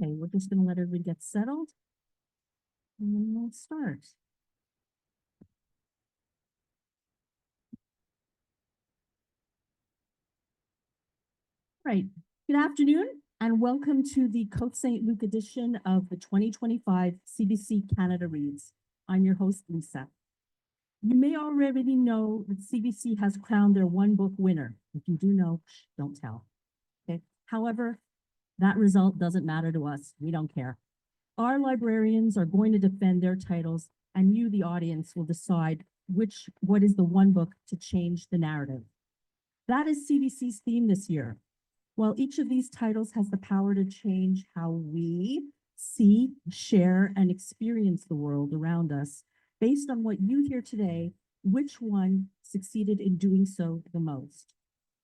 Okay, we're just going to let everybody get settled. And then we'll start. Right. Good afternoon and welcome to the Côte-Saint-Luc edition of the 2025 CBC Canada Reads. I'm your host, Louisa. You may already know that CBC has crowned their one book winner. If you do know, don't tell. Okay. However, that result doesn't matter to us. We don't care. Our librarians are going to defend their titles, and you, the audience, will decide what is the one book to change the narrative. That is CBC's theme this year. While each of these titles has the power to change how we see, share, and experience the world around us, based on what you hear today, which one succeeded in doing so the most?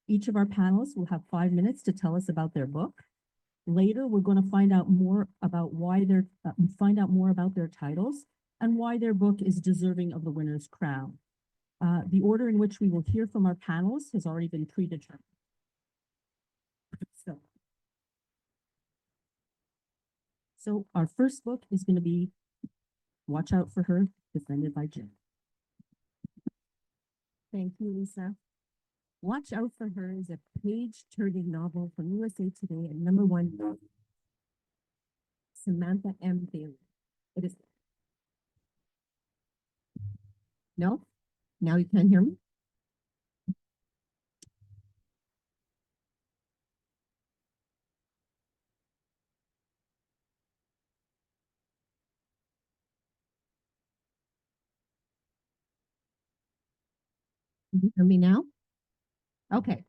Each of our panelists will have 5 minutes to tell us about their book. Later, we're going to find out more about their titles and why their book is deserving of the winner's crown. The order in which we will hear from our panelists has already been predetermined. So our first book is going to be Watch Out for Her, defended by Jennie. Thank you, Lisa. Watch Out for Her is a page-turning novel from USA Today and #1, Samantha M. Bailey. It is. No? Now you can't hear me? Can you hear me now? Okay,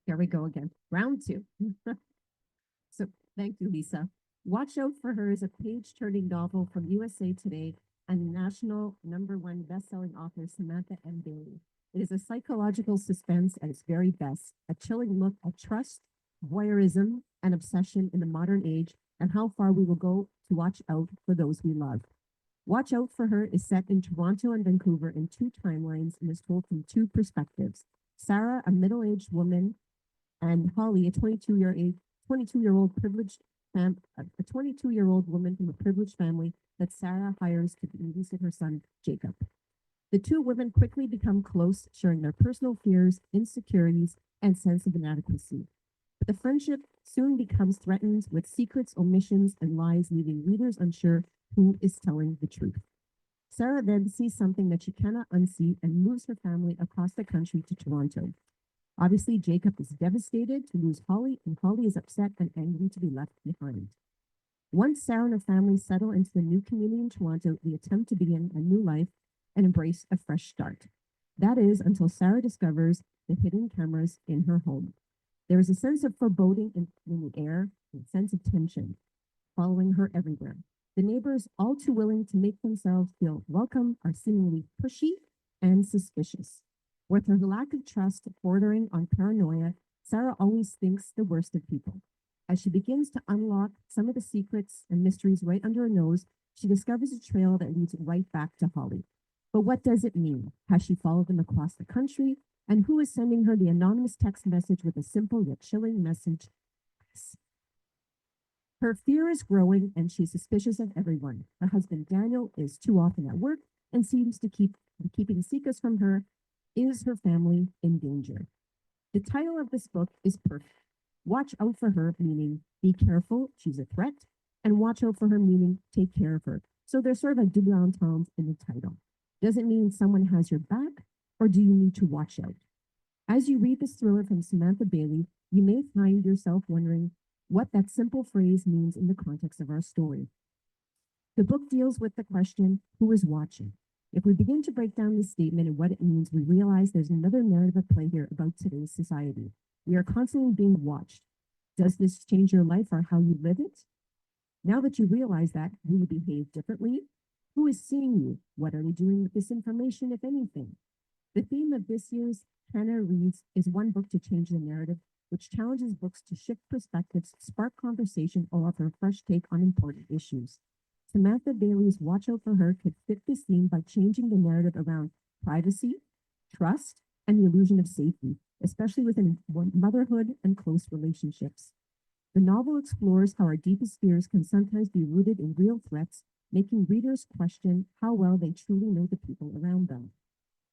here we go again. Round 2. So thank you, Lisa. Watch Out for Her is a page-turning novel from USA Today and national #1 best-selling author Samantha M. Bailey. It is a psychological suspense at its very best, a chilling look at trust, voyeurism, and obsession in the modern age, and how far we will go to watch out for those we love. Watch Out for Her is set in Toronto and Vancouver in 2 timelines and is told from 2 perspectives. Sarah, a middle-aged woman, and Holly, a 22-year-old a 22-year-old woman from a privileged family that Sarah hires to babysit her son, Jacob. The 2 women quickly become close, sharing their personal fears, insecurities, and sense of inadequacy. But the friendship soon becomes threatened with secrets, omissions, and lies, leaving readers unsure who is telling the truth. Sarah then sees something that she cannot unsee and moves her family across the country to Toronto. Obviously, Jacob is devastated to lose Holly, and Holly is upset and angry to be left behind. Once Sarah and her family settle into the new community in Toronto, they attempt to begin a new life and embrace a fresh start. That is until Sarah discovers the hidden cameras in her home. There is a sense of foreboding in the air and a sense of tension following her everywhere. The neighbors, all too willing to make themselves feel welcome, are seemingly pushy and suspicious. With her lack of trust bordering on paranoia, Sarah always thinks the worst of people. As she begins to unlock some of the secrets and mysteries right under her nose, she discovers a trail that leads right back to Holly. But what does it mean? Has she followed them across the country? And who is sending her the anonymous text message with a simple yet chilling message? Her fear is growing and she's suspicious of everyone. Her husband Daniel is too often at work and seems to keep keeping secrets from her. Is her family in danger? The title of this book is perfect. Watch Out for Her, meaning be careful, she's a threat, and watch out for her, meaning take care of her. So there's sort of a double entendre in the title. Does it mean someone has your back, or do you need to watch out? As you read this thriller from Samantha Bailey, you may find yourself wondering what that simple phrase means in the context of our story. The book deals with the question, who is watching? If we begin to break down this statement and what it means, we realize there's another narrative at play here about today's society. We are constantly being watched. Does this change your life or how you live it? Now that you realize that, will you behave differently? Who is seeing you? What are we doing with this information, if anything? The theme of this year's Canada Reads is one book to change the narrative, which challenges books to shift perspectives, spark conversation, or offer a fresh take on important issues. Samantha Bailey's Watch Out for Her could fit this theme by changing the narrative around privacy, trust, and the illusion of safety, especially within motherhood and close relationships. The novel explores how our deepest fears can sometimes be rooted in real threats, making readers question how well they truly know the people around them.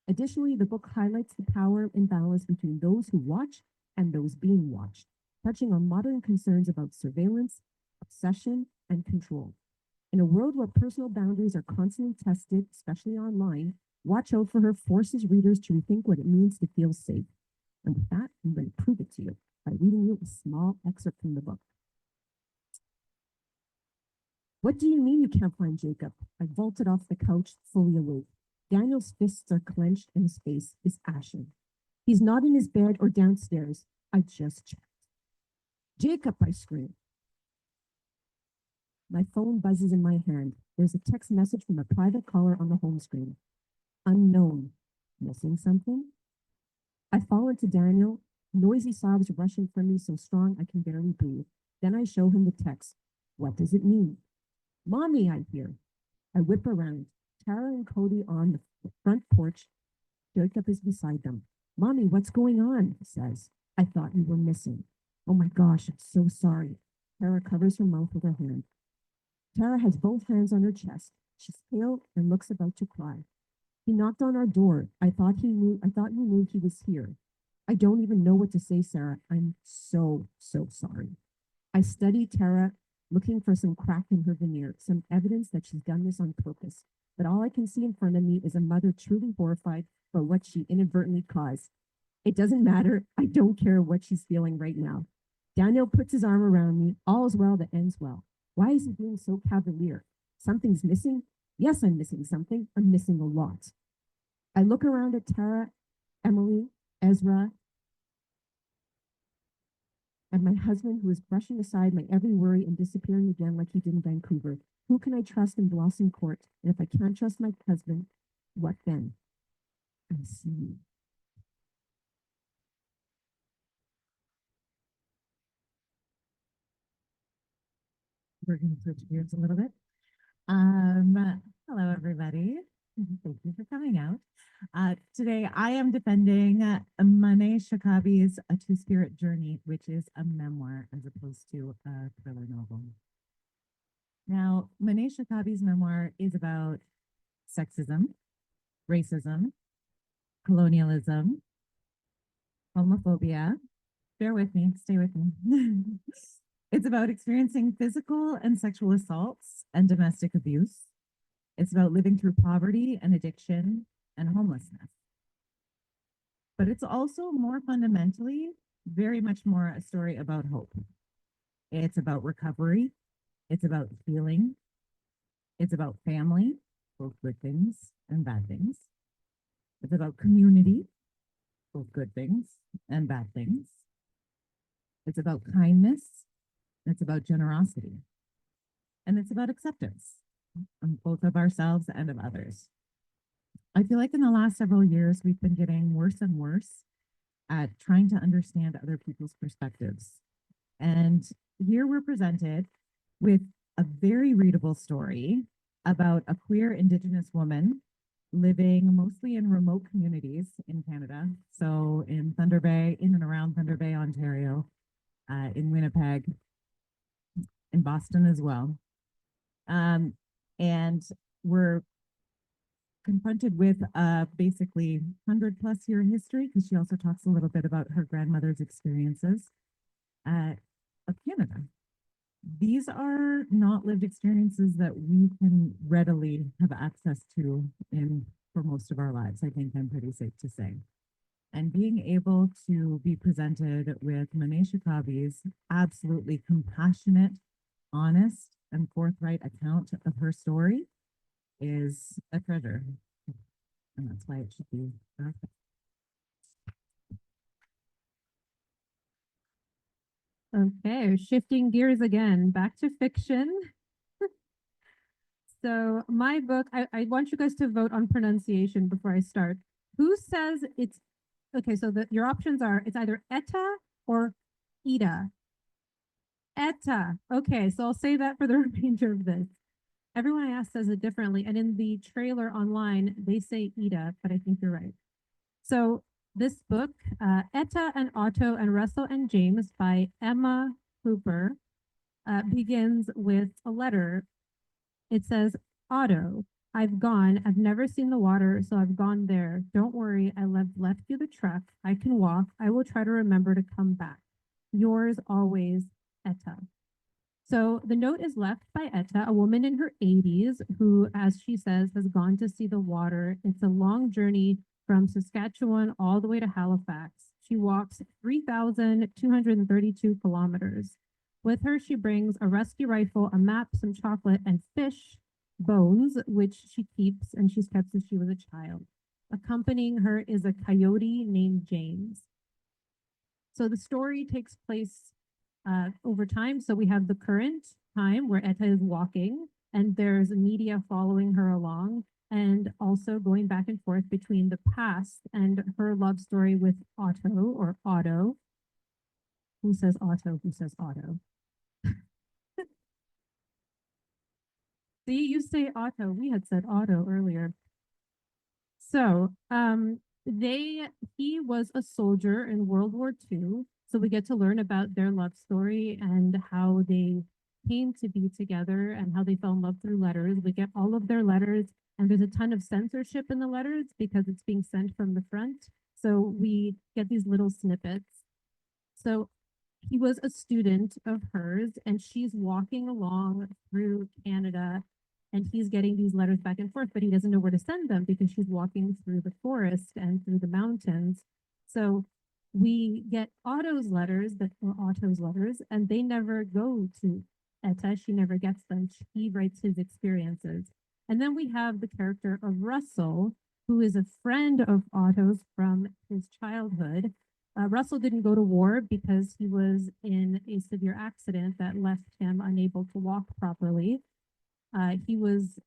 Additionally, the book highlights the power imbalance between those who watch and those being watched, touching on modern concerns about surveillance, obsession, and control. In a world where personal boundaries are constantly tested, especially online, Watch Out for Her forces readers to rethink what it means to feel safe. And with that, I'm going to prove it to you by reading you a small excerpt from the book. What do you mean you can't find Jacob? I vaulted off the couch, fully awake. Daniel's fists are clenched and his face is ashen. He's not in his bed or downstairs. I just checked. Jacob, I scream. My phone buzzes in my hand. There's a text message from a private caller on the home screen. Unknown. Missing something? I fall into Daniel. Noisy sobs rushing from me so strong I can barely breathe. Then I show him the text. What does it mean? Mommy, I hear. I whip around. Tara and Cody on the front porch. Jacob is beside them. Mommy, what's going on? He says. I thought you were missing. Oh my gosh, I'm so sorry. Tara covers her mouth with her hand. Tara has both hands on her chest. She's pale and looks about to cry. He knocked on our door. I thought you knew he was here. I don't even know what to say, Sarah. I'm so sorry. I study Tara, looking for some crack in her veneer, some evidence that she's done this on purpose. But all I can see in front of me is a mother truly horrified by what she inadvertently caused. It doesn't matter. I don't care what she's feeling right now. Daniel puts his arm around me. All is well that ends well. Why is he being so cavalier? Something's missing? Yes, I'm missing something. I'm missing a lot. I look around at Tara, Emily, Ezra, and my husband, who is brushing aside my every worry and disappearing again like he did in Vancouver. Who can I trust in Blossom Court? And if I can't trust my husband, what then? I see. We're going to switch gears a little bit. Hello, everybody. Thank you for coming out. Today, I am defending Ma-Nee Chacaby's A Two-Spirit Journey, which is a memoir as opposed to a thriller novel. Now, Ma-Nee Chacaby's memoir is about sexism, racism, colonialism, homophobia. Bear with me, stay with me. It's about experiencing physical and sexual assaults and domestic abuse. It's about living through poverty and addiction and homelessness. But it's also more fundamentally, very much more a story about hope. It's about recovery. It's about healing. It's about family, both good things and bad things. It's about community, both good things and bad things. It's about kindness. It's about generosity. And it's about acceptance, both of ourselves and of others. I feel like in the last several years, we've been getting worse and worse at trying to understand other people's perspectives. And here we're presented with a very readable story about a queer Indigenous woman living mostly in remote communities in Canada. So in Thunder Bay, in and around Thunder Bay, Ontario, in Winnipeg, in Boston as well. And we're confronted with basically 100+ year history, because she also talks a little bit about her grandmother's experiences of Canada. These are not lived experiences that we can readily have access to for most of our lives, I think I'm pretty safe to say. And being able to be presented with Ma-Nee Chacaby's absolutely compassionate, honest, and forthright account of her story is a treasure. And that's why it should be perfect. Okay, shifting gears again, back to fiction. So my book, I want you guys to vote on pronunciation before I start. Who says it's, okay, so your options are, it's either Etta or Etta. Etta. Okay, so I'll say that for the remainder of this. Everyone I asked says it differently, and in the trailer online, they say Etta, but I think you're right. So this book, Etta and Otto and Russell and James by Emma Hooper begins with a letter. It says, Otto, I've gone. I've never seen the water, so I've gone there. Don't worry, I left you the truck. I can walk. I will try to remember to come back. Yours always, Etta. So the note is left by Etta, a woman in her 80s, who, as she says, has gone to see the water. It's a long journey from Saskatchewan all the way to Halifax. She walks 3,232 kilometers. With her, she brings a rescue rifle, a map, some chocolate, and fish bones, which she keeps, and she's kept since she was a child. Accompanying her is a coyote named James. So the story takes place over time. So we have the current time where Etta is walking, and there's media following her along, and also going back and forth between the past and her love story with Otto or Otto. Who says Otto? Who says Otto? See, you say Otto. We had said Otto earlier. So, he was a soldier in World War II. So we get to learn about their love story and how they came to be together and how they fell in love through letters. We get all of their letters, and there's a ton of censorship in the letters because it's being sent from the front. So we get these little snippets. So he was a student of hers, and she's walking along through Canada, and he's getting these letters back and forth, but he doesn't know where to send them because she's walking through the forest and through the mountains. So we get Otto's letters, and they never go to Etta. She never gets them. He writes his experiences. And then we have the character of Russell, who is a friend of Otto's from his childhood. Russell didn't go to war because he was in a severe accident that left him unable to walk properly. He was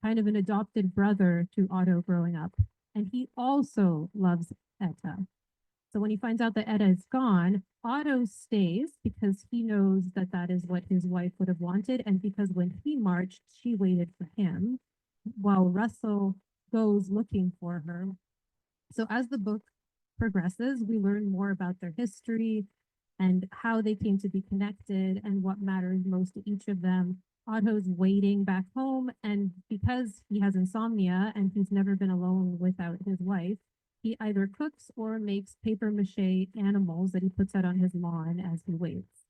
kind of an adopted brother to Otto growing up, and he also loves Etta. So when he finds out that Etta is gone, Otto stays because he knows that that is what his wife would have wanted, and because when he marched, she waited for him, while Russell goes looking for her. So as the book progresses, we learn more about their history and how they came to be connected and what matters most to each of them. Otto's waiting back home, and because he has insomnia and he's never been alone without his wife, he either cooks or makes paper mache animals that he puts out on his lawn as he waits.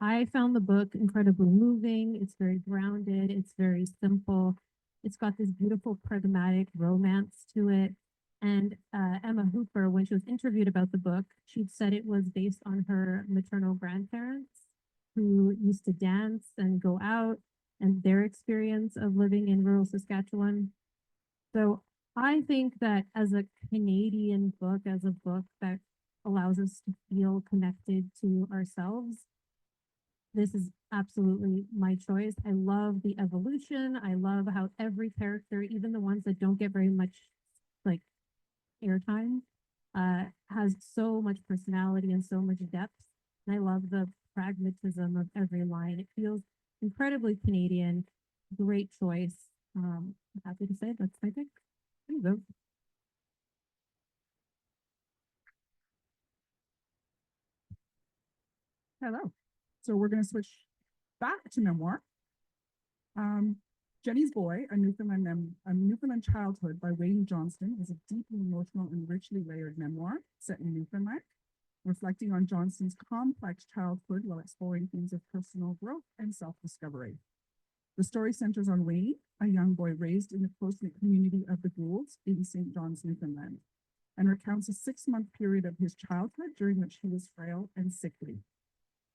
I found the book incredibly moving. It's very grounded. It's very simple. It's got this beautiful pragmatic romance to it. And Emma Hooper, when she was interviewed about the book, she'd said it was based on her maternal grandparents who used to dance and go out and their experience of living in rural Saskatchewan. So I think that as a Canadian book, as a book that allows us to feel connected to ourselves, this is absolutely my choice. I love the evolution. I love how every character, even the ones that don't get very much like airtime, has so much personality and so much depth. And I love the pragmatism of every line. It feels incredibly Canadian. Great choice. I'm happy to say that's my pick. There you go. Hello. So we're going to switch back to memoir. Jennie's Boy, a Newfoundland Childhood by Wayne Johnston is a deeply emotional and richly layered memoir set in Newfoundland, reflecting on Johnston's complex childhood while exploring themes of personal growth and self-discovery. The story centers on Wayne, a young boy raised in the close-knit community of the Goulds in St. John's, Newfoundland, and recounts a 6-month period of his childhood during which he was frail and sickly.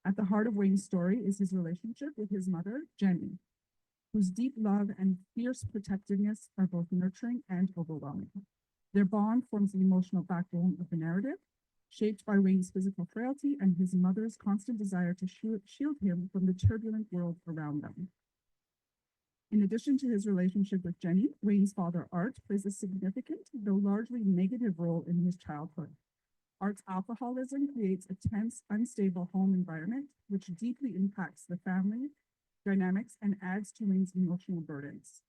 At the heart of Wayne's story is his relationship with his mother, Jennie, whose deep love and fierce protectiveness are both nurturing and overwhelming. Their bond forms the emotional backbone of the narrative, shaped by Wayne's physical frailty and his mother's constant desire to shield him from the turbulent world around them. In addition to his relationship with Jennie, Wayne's father, Art, plays a significant, though largely negative role in his childhood. Art's alcoholism creates a tense, unstable home environment, which deeply impacts the family dynamics and adds to Wayne's emotional burdens.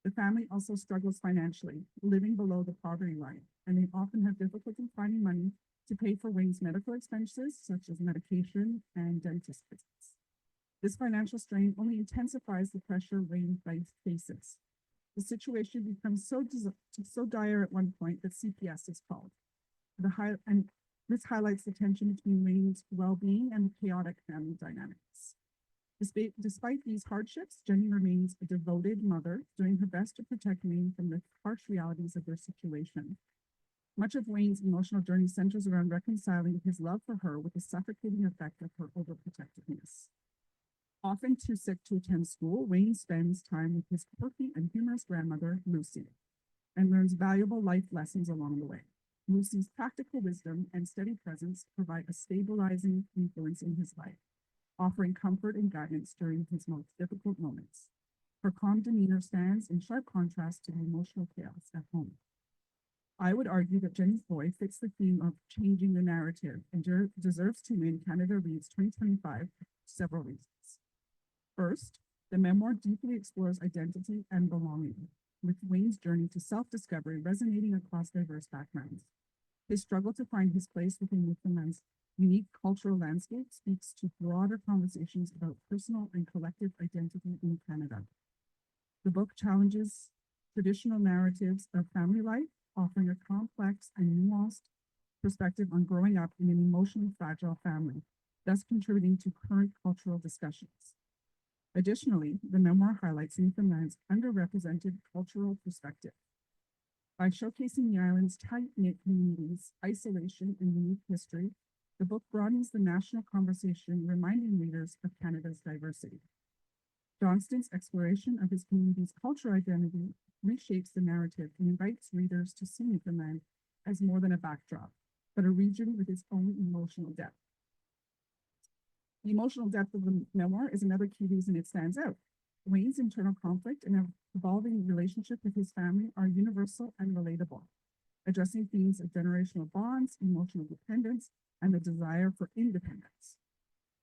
The family also struggles financially, living below the poverty line, and they often have difficulty finding money to pay for Wayne's medical expenses, such as medication and dentist visits. This financial strain only intensifies the pressure Wayne faces. The situation becomes so dire at one point that CPS is called. This highlights the tension between Wayne's well-being and the chaotic family dynamics. Despite these hardships, Jennie remains a devoted mother, doing her best to protect Wayne from the harsh realities of their situation. Much of Wayne's emotional journey centers around reconciling his love for her with the suffocating effect of her overprotectiveness. Often too sick to attend school, Wayne spends time with his quirky and humorous grandmother, Lucy, and learns valuable life lessons along the way. Lucy's practical wisdom and steady presence provide a stabilizing influence in his life, offering comfort and guidance during his most difficult moments. Her calm demeanor stands in sharp contrast to the emotional chaos at home. I would argue that Jennie's Boy fits the theme of changing the narrative and deserves to win Canada Reads 2025 for several reasons. First, the memoir deeply explores identity and belonging, with Wayne's journey to self-discovery resonating across diverse backgrounds. His struggle to find his place within Newfoundland's unique cultural landscape speaks to broader conversations about personal and collective identity in Canada. The book challenges traditional narratives of family life, offering a complex and nuanced perspective on growing up in an emotionally fragile family, thus contributing to current cultural discussions. Additionally, the memoir highlights Newfoundland's underrepresented cultural perspective. By showcasing the island's tight-knit communities, isolation, and unique history, the book broadens the national conversation, reminding readers of Canada's diversity. Johnston's exploration of his community's cultural identity reshapes the narrative and invites readers to see Newfoundland as more than a backdrop, but a region with its own emotional depth. The emotional depth of the memoir is another key reason it stands out. Wayne's internal conflict and evolving relationship with his family are universal and relatable, addressing themes of generational bonds, emotional dependence, and the desire for independence.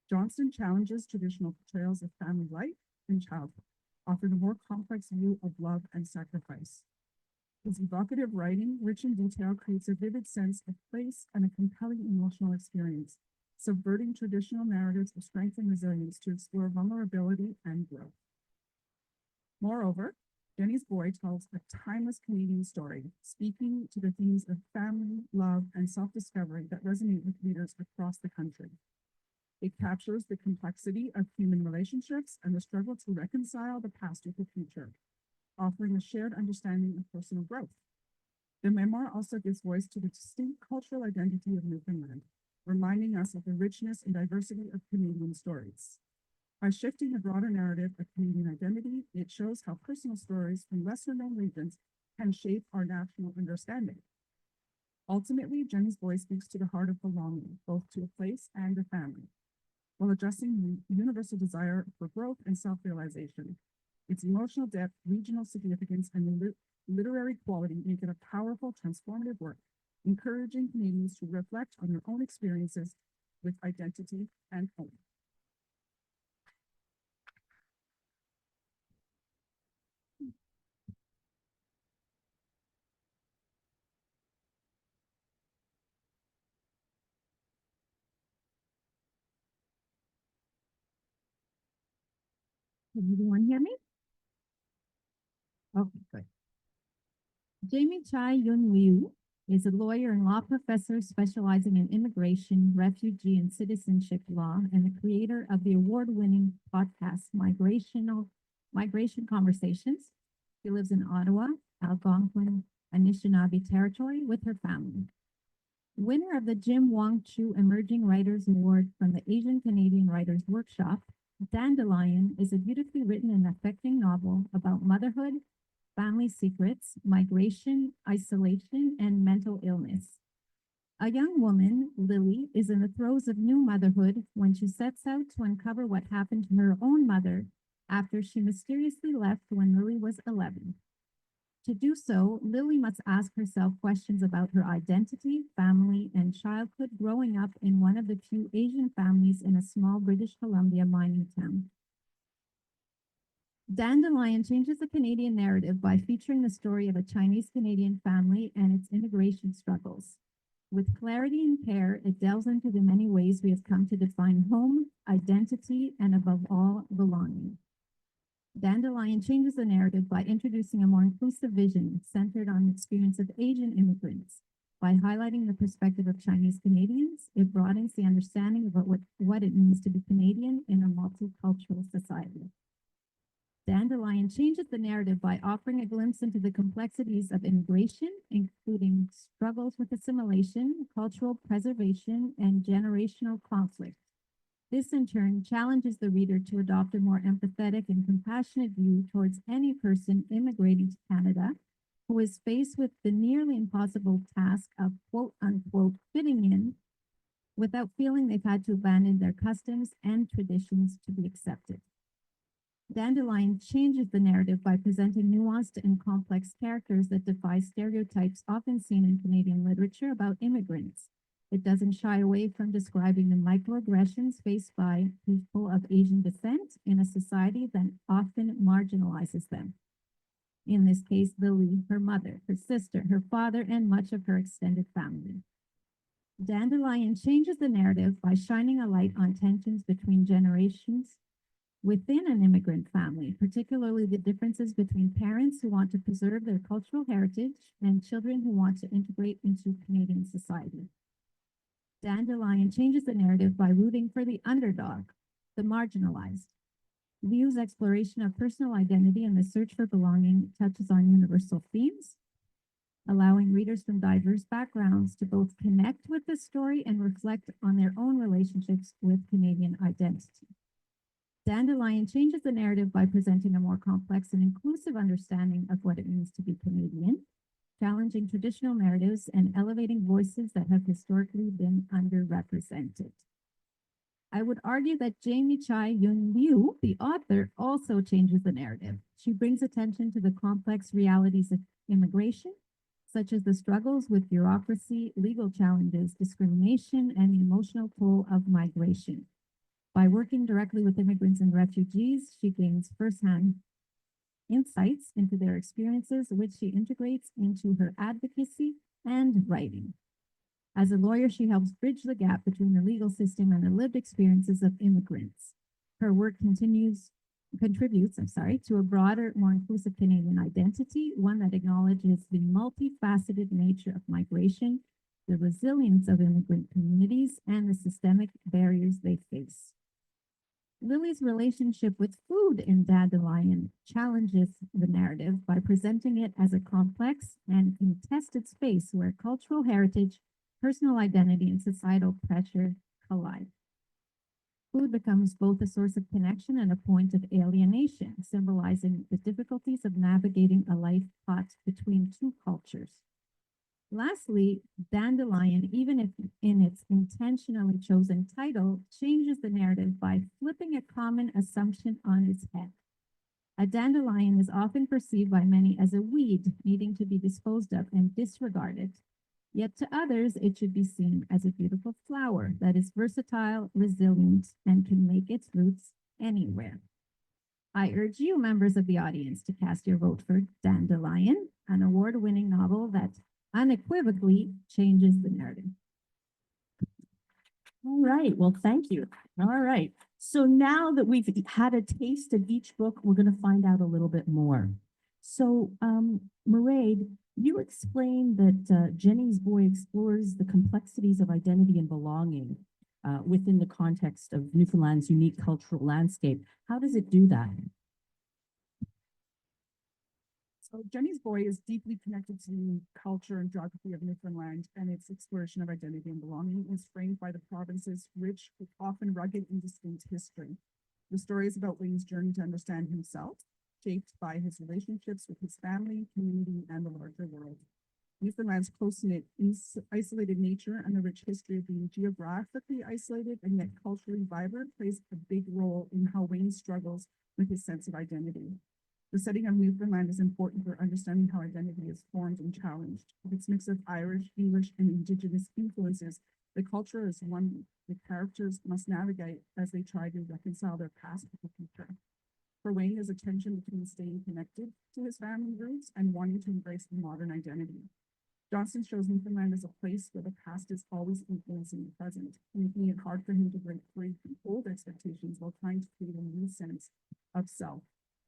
Johnston challenges traditional portrayals of family life and childhood, offering a more complex view of love and sacrifice. His evocative writing, rich in detail, creates a vivid sense of place and a compelling emotional experience, subverting traditional narratives of strength and resilience to explore vulnerability and growth. Moreover, Jennie's Boy tells a timeless Canadian story, speaking to the themes of family, love, and self-discovery that resonate with readers across the country. It captures the complexity of human relationships and the struggle to reconcile the past with the future, offering a shared understanding of personal growth. The memoir also gives voice to the distinct cultural identity of Newfoundland, reminding us of the richness and diversity of Canadian stories. By shifting the broader narrative of Canadian identity, it shows how personal stories from lesser-known regions can shape our national understanding. Ultimately, Jennie's Boy speaks to the heart of belonging, both to a place and a family, while addressing the universal desire for growth and self-realization. Its emotional depth, regional significance, and literary quality make it a powerful, transformative work, encouraging Canadians to reflect on their own experiences with identity and home. Can everyone hear me? Okay, good. Jamie Chai Yun Liew is a lawyer and law professor specializing in immigration, refugee, and citizenship law, and the creator of the award-winning podcast Migration Conversations. She lives in Ottawa, Algonquin, Anishinaabe territory with her family. Winner of the Jim Wong Chu Emerging Writers Award from the Asian Canadian Writers Workshop, Dandelion is a beautifully written and affecting novel about motherhood, family secrets, migration, isolation, and mental illness. A young woman, Lily, is in the throes of new motherhood when she sets out to uncover what happened to her own mother after she mysteriously left when Lily was 11. To do so, Lily must ask herself questions about her identity, family, and childhood growing up in one of the few Asian families in a small British Columbia mining town. Dandelion changes the Canadian narrative by featuring the story of a Chinese-Canadian family and its immigration struggles. With clarity and care, it delves into the many ways we have come to define home, identity, and above all, belonging. Dandelion changes the narrative by introducing a more inclusive vision centered on the experience of Asian immigrants. By highlighting the perspective of Chinese Canadians, it broadens the understanding about what it means to be Canadian in a multicultural society. Dandelion changes the narrative by offering a glimpse into the complexities of immigration, including struggles with assimilation, cultural preservation, and generational conflict. This, in turn, challenges the reader to adopt a more empathetic and compassionate view towards any person immigrating to Canada who is faced with the nearly impossible task of quote unquote fitting in without feeling they've had to abandon their customs and traditions to be accepted. Dandelion changes the narrative by presenting nuanced and complex characters that defy stereotypes often seen in Canadian literature about immigrants. It doesn't shy away from describing the microaggressions faced by people of Asian descent in a society that often marginalizes them. In this case, Liew, her mother, her sister, her father, and much of her extended family. Dandelion changes the narrative by shining a light on tensions between generations within an immigrant family, particularly the differences between parents who want to preserve their cultural heritage and children who want to integrate into Canadian society. Dandelion changes the narrative by rooting for the underdog, the marginalized. Liew's exploration of personal identity and the search for belonging touches on universal themes, allowing readers from diverse backgrounds to both connect with the story and reflect on their own relationships with Canadian identity. Dandelion changes the narrative by presenting a more complex and inclusive understanding of what it means to be Canadian, challenging traditional narratives and elevating voices that have historically been underrepresented. I would argue that Jamie Chai Yun Liew, the author, also changes the narrative. She brings attention to the complex realities of immigration, such as the struggles with bureaucracy, legal challenges, discrimination, and the emotional toll of migration. By working directly with immigrants and refugees, she gains firsthand insights into their experiences, which she integrates into her advocacy and writing. As a lawyer, she helps bridge the gap between the legal system and the lived experiences of immigrants. Her work contributes, to a broader, more inclusive Canadian identity, one that acknowledges the multifaceted nature of migration, the resilience of immigrant communities, and the systemic barriers they face. Lily's relationship with food in Dandelion challenges the narrative by presenting it as a complex and contested space where cultural heritage, personal identity, and societal pressure collide. Food becomes both a source of connection and a point of alienation, symbolizing the difficulties of navigating a life caught between two cultures. Lastly, Dandelion, even if in its intentionally chosen title, changes the narrative by flipping a common assumption on its head. A dandelion is often perceived by many as a weed needing to be disposed of and disregarded. Yet to others, it should be seen as a beautiful flower that is versatile, resilient, and can make its roots anywhere. I urge you, members of the audience, to cast your vote for Dandelion, an award-winning novel that unequivocally changes the narrative. All right, well, thank you. All right, so now that we've had a taste of each book, we're going to find out a little bit more. So, Mairead, you explained that Jennie's boy explores the complexities of identity and belonging within the context of Newfoundland's unique cultural landscape. How does it do that? So Jennie's boy is deeply connected to the culture and geography of Newfoundland, and its exploration of identity and belonging is framed by the province's rich, often rugged and distinct history. The story is about Wayne's journey to understand himself, shaped by his relationships with his family, community, and the larger world. Newfoundland's close-knit, isolated nature and the rich history of being geographically isolated and yet culturally vibrant plays a big role in how Wayne struggles with his sense of identity. The setting of Newfoundland is important for understanding how identity is formed and challenged. With its mix of Irish, English, and Indigenous influences, the culture is one the characters must navigate as they try to reconcile their past with the future. For Wayne, there's a tension between staying connected to his family roots and wanting to embrace the modern identity. Johnston shows Newfoundland as a place where the past is always influencing the present, making it hard for him to break free from old expectations while trying to create a new sense of self.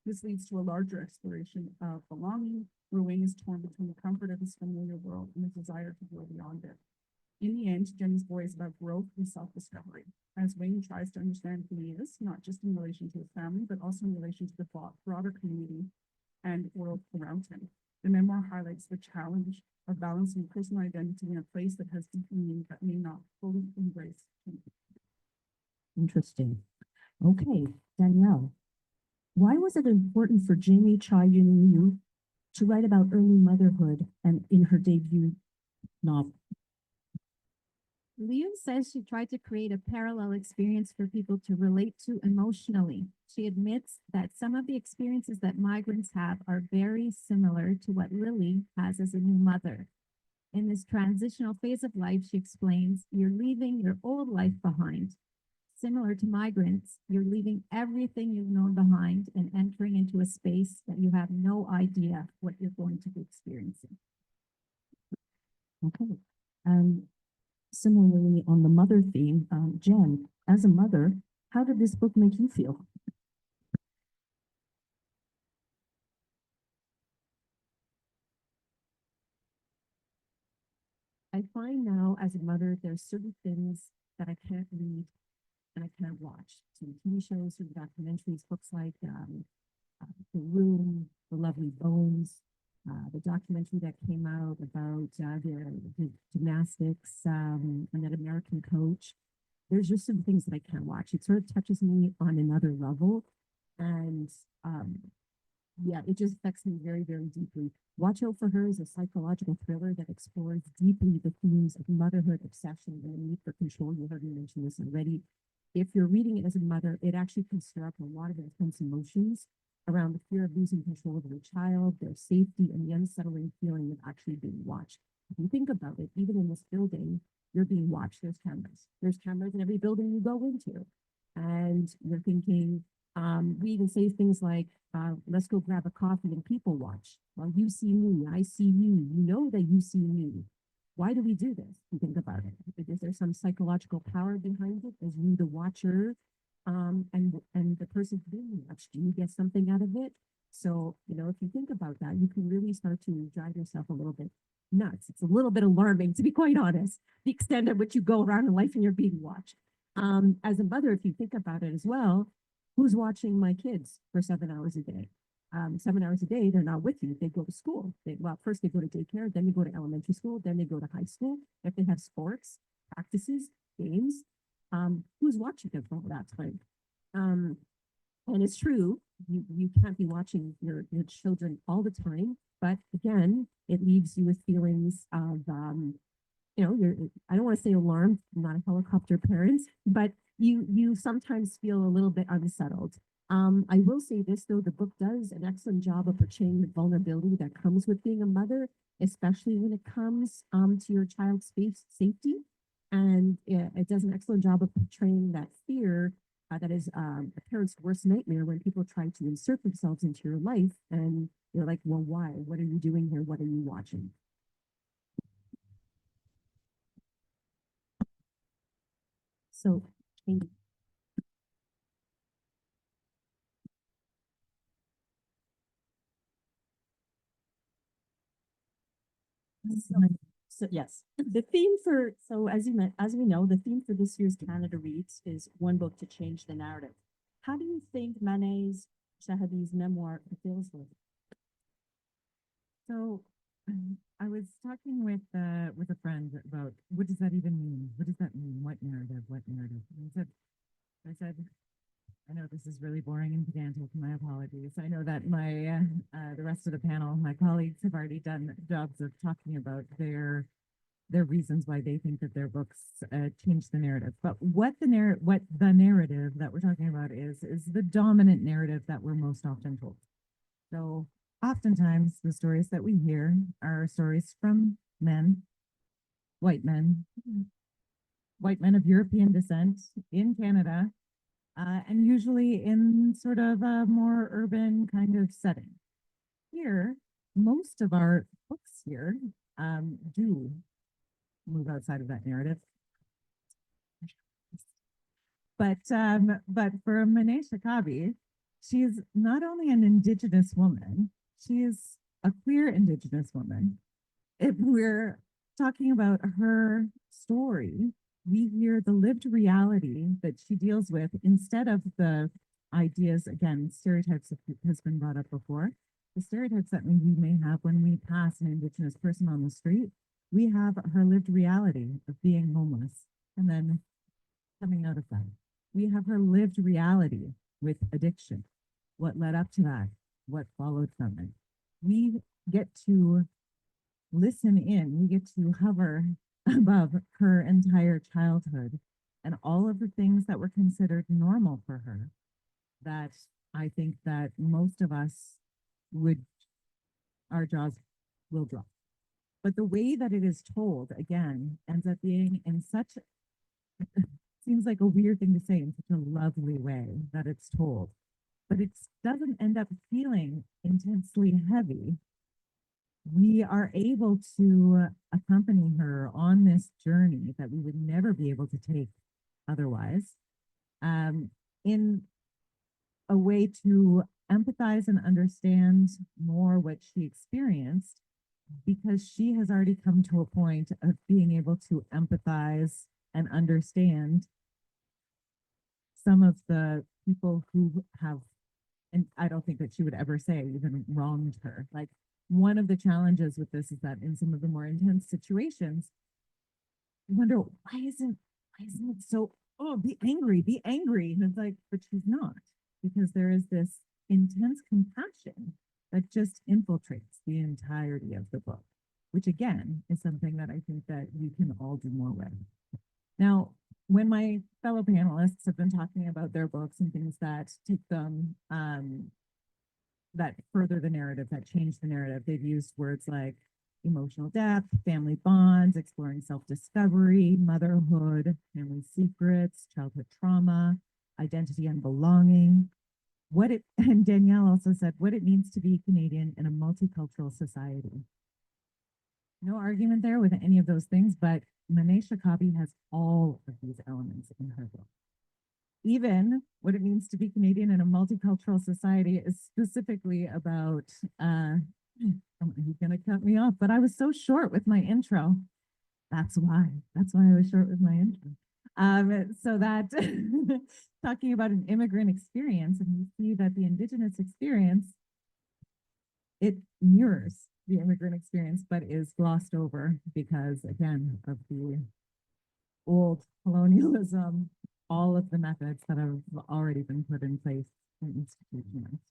This leads to a larger exploration of belonging, where Wayne is torn between the comfort of his familiar world and his desire to grow beyond it. In the end, Jennie's boy is about growth and self-discovery, as Wayne tries to understand who he is, not just in relation to his family, but also in relation to the broader community and world around him. The memoir highlights the challenge of balancing personal identity in a place that has deep meaning but may not fully embrace him. Interesting. Okay, Danielle, why was it important for Jamie Cha-Yun Liew to write about early motherhood and in her debut novel? Liew says she tried to create a parallel experience for people to relate to emotionally. She admits that some of the experiences that migrants have are very similar to what Lily has as a new mother. In this transitional phase of life, she explains, you're leaving your old life behind. Similar to migrants, you're leaving everything you've known behind and entering into a space that you have no idea what you're going to be experiencing. Okay. Similarly, on the mother theme, Jen, as a mother, how did this book make you feel? I find now as a mother, there's certain things that I can't read and I can't watch. So TV shows, certain documentaries, books like The Room, The Lovely Bones, the documentary that came out about the gymnastics and that American coach. There's just some things that I can't watch. It sort of touches me on another level. And yeah, it just affects me very, very deeply. Watch Out for Her is a psychological thriller that explores deeply the themes of motherhood, obsession, and the need for control. You heard me mention this already. If you're reading it as a mother, it actually can stir up a lot of intense emotions around the fear of losing control of your child, their safety, and the unsettling feeling of actually being watched. If you think about it, even in this building, you're being watched. There's cameras. There's cameras in every building you go into. And you're thinking, we even say things like, let's go grab a coffee and people watch. Well, you see me, I see you, you know that you see me. Why do we do this? You think about it. Is there some psychological power behind it? As you, the watcher, and the person being watched, do you get something out of it? So, you know, if you think about that, you can really start to drive yourself a little bit nuts. It's a little bit alarming, to be quite honest, the extent at which you go around in life and you're being watched. As a mother, if you think about it as well, who's watching my kids for 7 hours a day? 7 hours a day, they're not with you. They go to school. First they go to daycare, then they go to elementary school, then they go to high school. If they have sports, practices, games, who's watching them for all that time? And it's true, you can't be watching your children all the time, but again, it leaves you with feelings of, you know, I don't want to say alarmed, I'm not a helicopter parent, but you sometimes feel a little bit unsettled. I will say this though, the book does an excellent job of portraying the vulnerability that comes with being a mother, especially when it comes to your child's safety. And it does an excellent job of portraying that fear that is a parent's worst nightmare when people try to insert themselves into your life and you're like, well, why? What are you doing here? What are you watching? So, so yes, the theme for, so as we know, the theme for this year's Canada Reads is one book to change the narrative. How do you think Ma-Nee's Chacaby's memoir fulfills this? So I was talking with a friend about what does that even mean? What does that mean? What narrative? What narrative? And I said, I know this is really boring and pedantic. My apologies. I know that my the rest of the panel, my colleagues, have already done jobs of talking about their reasons why they think that their books change the narrative. But what the narrative that we're talking about is the dominant narrative that we're most often told. So oftentimes the stories that we hear are stories from men, white men of European descent in Canada, and usually in sort of a more urban kind of setting. Here, most of our books here do move outside of that narrative. But for Ma-Nee Chacaby, she is not only an Indigenous woman, she is a queer Indigenous woman. If we're talking about her story, we hear the lived reality that she deals with instead of the ideas, again, stereotypes has been brought up before. The stereotypes that we may have when we pass an Indigenous person on the street, we have her lived reality of being homeless and then coming out of that. We have her lived reality with addiction, what led up to that, what followed from it. We get to listen in, we get to hover above her entire childhood and all of the things that were considered normal for her that I think that most of us would, our jaws will drop. But the way that it is told, again, ends up being in such, seems like a weird thing to say, in such a lovely way that it's told, but it doesn't end up feeling intensely heavy. We are able to accompany her on this journey that we would never be able to take otherwise, in a way to empathize and understand more what she experienced, because she has already come to a point of being able to empathize and understand some of the people who have, and I don't think that she would ever say even wronged her. Like, one of the challenges with this is that in some of the more intense situations, you wonder, why isn't it so, oh, be angry. And it's like, but she's not, because there is this intense compassion that just infiltrates the entirety of the book, which again is something that I think that we can all do more with. Now, when my fellow panelists have been talking about their books and things that take them, that further the narrative, that change the narrative, they've used words like emotional depth, family bonds, exploring self-discovery, motherhood, family secrets, childhood trauma, identity and belonging. And Danielle also said, what it means to be Canadian in a multicultural society. No argument there with any of those things, but Ma-Nee Chacaby has all of these elements in her book. Even what it means to be Canadian in a multicultural society is specifically about, he's gonna cut me off, but I was so short with my intro. That's why I was short with my intro. So that talking about an immigrant experience, and you see that the Indigenous experience, it mirrors the immigrant experience, but is glossed over because, again, of the old colonialism, all of the methods that have already been put in place and institutionalized.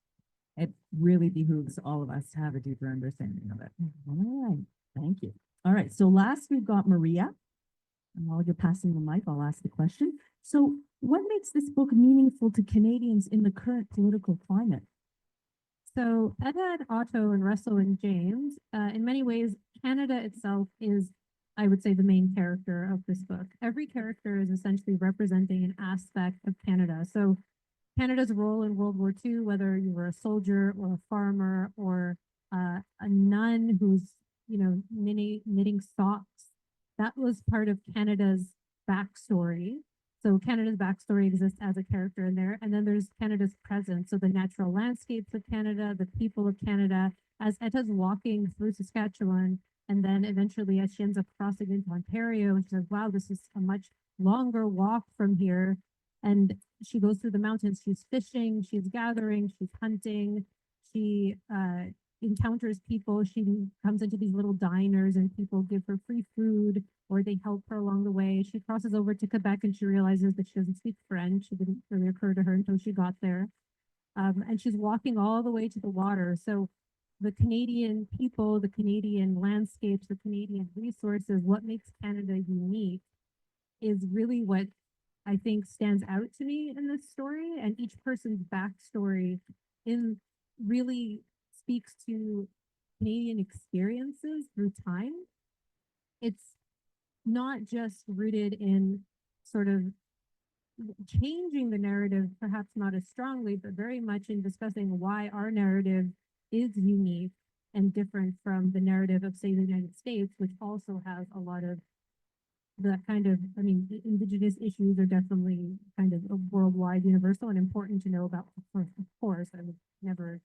It really behooves all of us to have a deeper understanding of it. All right, thank you. All right, so last we've got Maria. And while you're passing the mic, I'll ask the question. So what makes this book meaningful to Canadians in the current political climate? So Etta, Otto, and Russell and James, in many ways, Canada itself is, I would say, the main character of this book. Every character is essentially representing an aspect of Canada. So Canada's role in World War II, whether you were a soldier or a farmer or a nun who's, knitting socks, that was part of Canada's backstory. So Canada's backstory exists as a character in there. And then there's Canada's presence. So the natural landscapes of Canada, the people of Canada, as Etta's walking through Saskatchewan, and then eventually as she ends up crossing into Ontario, and she says, wow, this is a much longer walk from here. And she goes through the mountains, she's fishing, she's gathering, she's hunting, she encounters people, she comes into these little diners and people give her free food or they help her along the way. She crosses over to Quebec and she realizes that she doesn't speak French. It didn't really occur to her until she got there. And she's walking all the way to the water. So the Canadian people, the Canadian landscapes, the Canadian resources, what makes Canada unique is really what I think stands out to me in this story. And each person's backstory really speaks to Canadian experiences through time. It's not just rooted in sort of changing the narrative, perhaps not as strongly, but very much in discussing why our narrative is unique and different from the narrative of, say, the United States, which also has a lot of the kind of, I mean, Indigenous issues are definitely kind of a worldwide, universal, and important to know about, of course. I would never,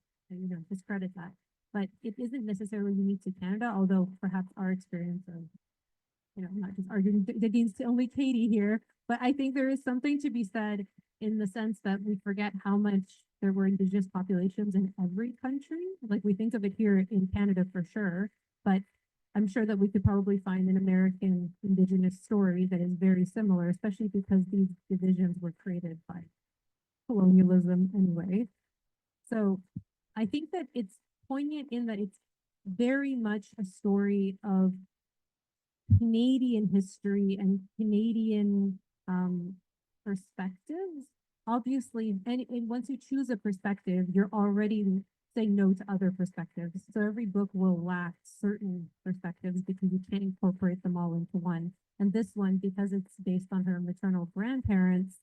discredit that. But it isn't necessarily unique to Canada, although perhaps our experience of, I'm not just arguing against only Katie here, but I think there is something to be said in the sense that we forget how much there were Indigenous populations in every country. Like we think of it here in Canada for sure, but I'm sure that we could probably find an American Indigenous story that is very similar, especially because these divisions were created by colonialism anyway. So I think that it's poignant in that it's very much a story of Canadian history and Canadian perspectives. Obviously, and once you choose a perspective, you're already saying no to other perspectives. So every book will lack certain perspectives because you can't incorporate them all into one. And this one, because it's based on her maternal grandparents,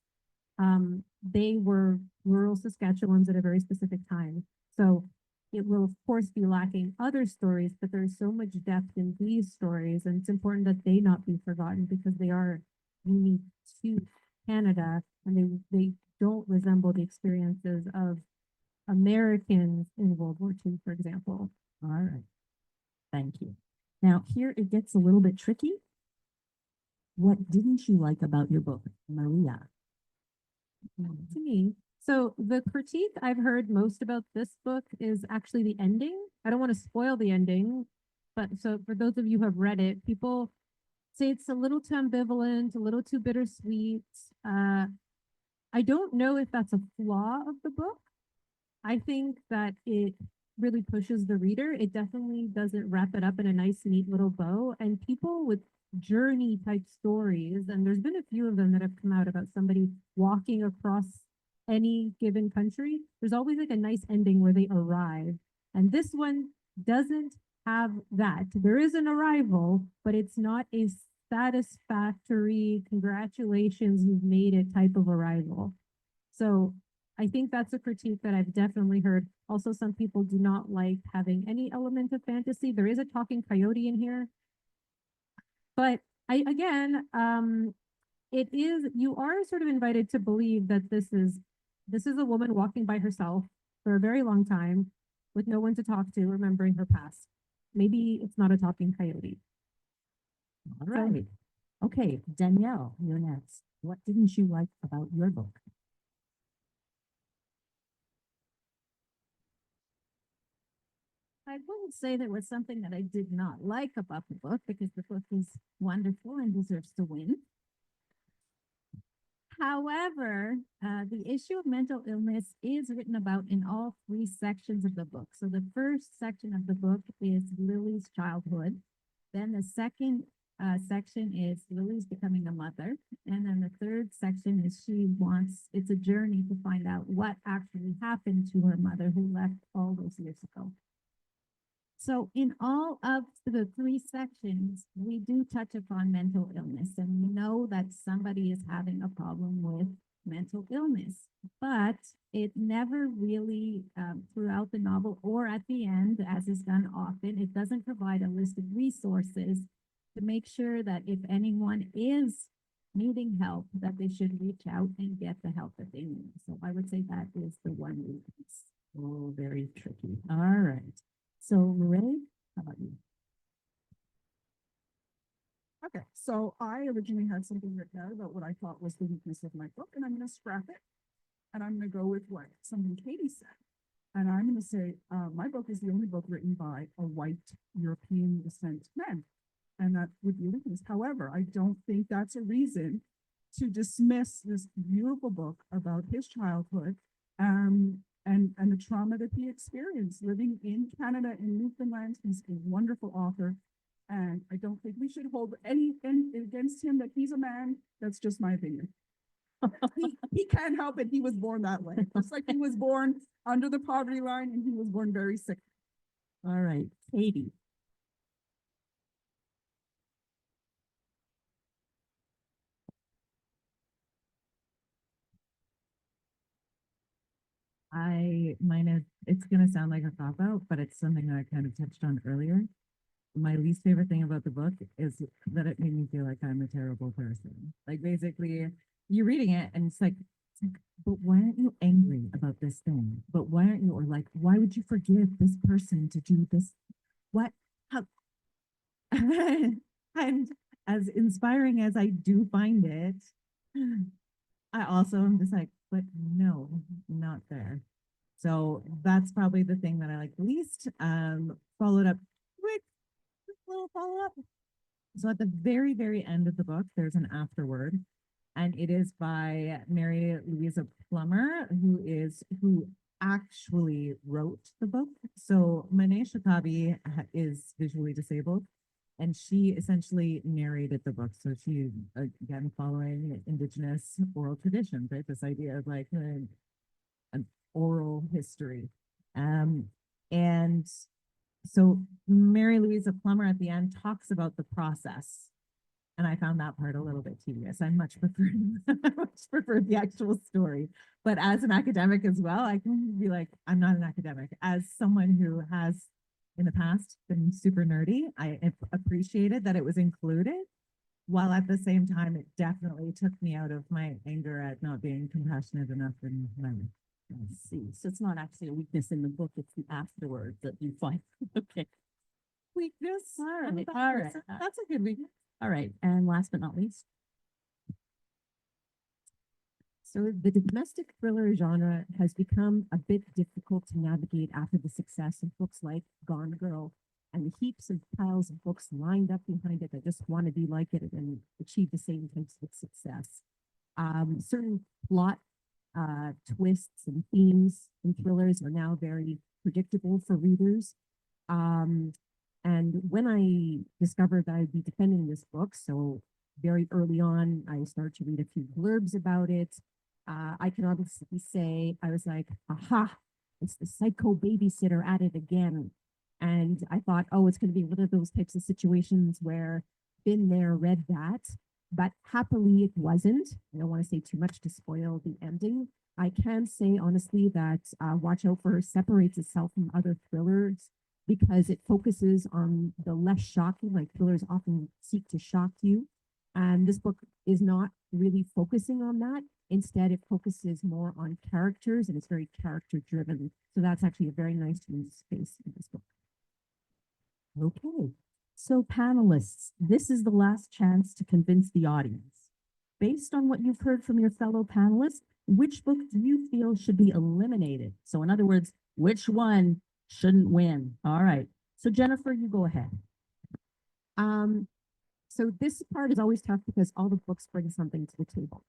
they were rural Saskatchewans at a very specific time. So it will of course be lacking other stories, but there's so much depth in these stories, and it's important that they not be forgotten because they are unique to Canada, and they don't resemble the experiences of Americans in World War II, for example. All right. Thank you. Now, here it gets a little bit tricky. What didn't you like about your book, Maria? To me. So the critique I've heard most about this book is actually the ending. I don't want to spoil the ending, but so for those of you who have read it, people say it's a little too ambivalent, a little too bittersweet. I don't know if that's a flaw of the book. I think that it really pushes the reader. It definitely doesn't wrap it up in a nice, neat little bow. And people with journey type stories, and there's been a few of them that have come out about somebody walking across any given country, there's always like a nice ending where they arrive. And this one doesn't have that. There is an arrival, but it's not a satisfactory, congratulations, you've made it type of arrival. So I think that's a critique that I've definitely heard. Also, some people do not like having any element of fantasy. There is a talking coyote in here. But it is, you are sort of invited to believe that this is a woman walking by herself for a very long time with no one to talk to, remembering her past. Maybe it's not a talking coyote. All right. Okay, Danielle, you're next. What didn't you like about your book? I wouldn't say there was something that I did not like about the book because the book is wonderful and deserves to win. However, the issue of mental illness is written about in all three sections of the book. So the first section of the book is Lily's childhood. Then the second section is Lily's becoming a mother. And then the third section is it's a journey to find out what actually happened to her mother who left all those years ago. So in all of the three sections, we do touch upon mental illness, and we know that somebody is having a problem with mental illness, but it never really, throughout the novel or at the end, as is done often, it doesn't provide a list of resources to make sure that if anyone is needing help, that they should reach out and get the help that they need. So I would say that is the one weakness. Oh, very tricky. All right. So, Marie, how about you? Okay, so I originally had something written out about what I thought was the weakness of my book, and I'm going to scrap it. And I'm going to go with what something Katie said. And I'm going to say my book is the only book written by a white European descent man. And that would be a weakness. However, I don't think that's a reason to dismiss this beautiful book about his childhood and the trauma that he experienced living in Canada, in Newfoundland. He's a wonderful author. And I don't think we should hold anything against him that he's a man. That's just my opinion. he can't help it. He was born that way. Just like he was born under the poverty line and he was born very sick. All right, Katie. Mine is, it's gonna sound like a cop out, but it's something that I kind of touched on earlier. My least favorite thing about the book is that it made me feel like I'm a terrible person. Like basically, you're reading it and it's like, but why aren't you angry about this thing? But why aren't you, or like, why would you forgive this person to do this? What? How? And as inspiring as I do find it, I also am just like, but no, not there. So that's probably the thing that I like the least. Followed up quick little follow up. So at the very, very end of the book, there's an afterword, and it is by Mary Louisa Plummer, who actually wrote the book. So Ma-Nee Chacaby is visually disabled, and she essentially narrated the book. So she, again, following Indigenous oral traditions, right? This idea of like an oral history. And so Mary Louisa Plummer at the end talks about the process. And I found that part a little bit tedious. I much preferred the actual story. But as an academic as well, I can be like, I'm not an academic. As someone who has in the past been super nerdy, I appreciated that it was included, while at the same time, it definitely took me out of my anger at not being compassionate enough in learning. I see. So it's not actually a weakness in the book, it's the afterward that you find. Okay. Weakness. All I'm right. that All right. person. That's a good weakness. All right. And last but not least, So the domestic thriller genre has become a bit difficult to navigate after the success of books like Gone Girl and the heaps of piles of books lined up behind it that just want to be like it and achieve the same types of success. Certain plot twists and themes in thrillers are now very predictable for readers. And when I discovered that I'd be defending this book, so very early on, I started to read a few blurbs about it. I can obviously say I was like, aha, it's the psycho babysitter at it again. And I thought, oh, it's going to be one of those types of situations where been there, read that. But happily, it wasn't. I don't want to say too much to spoil the ending. I can say honestly that Watch Out for Her separates itself from other thrillers because it focuses on the less shocking, like thrillers often seek to shock you. And this book is not really focusing on that. Instead, it focuses more on characters and it's very character driven. So that's actually a very nice use space in this book. okay. So panelists, this is the last chance to convince the audience. Based on what you've heard from your fellow panelists, which book do you feel should be eliminated? So in other words, which one shouldn't win? All right. So Jennifer, you go ahead. So this part is always tough because all the books bring something to the table.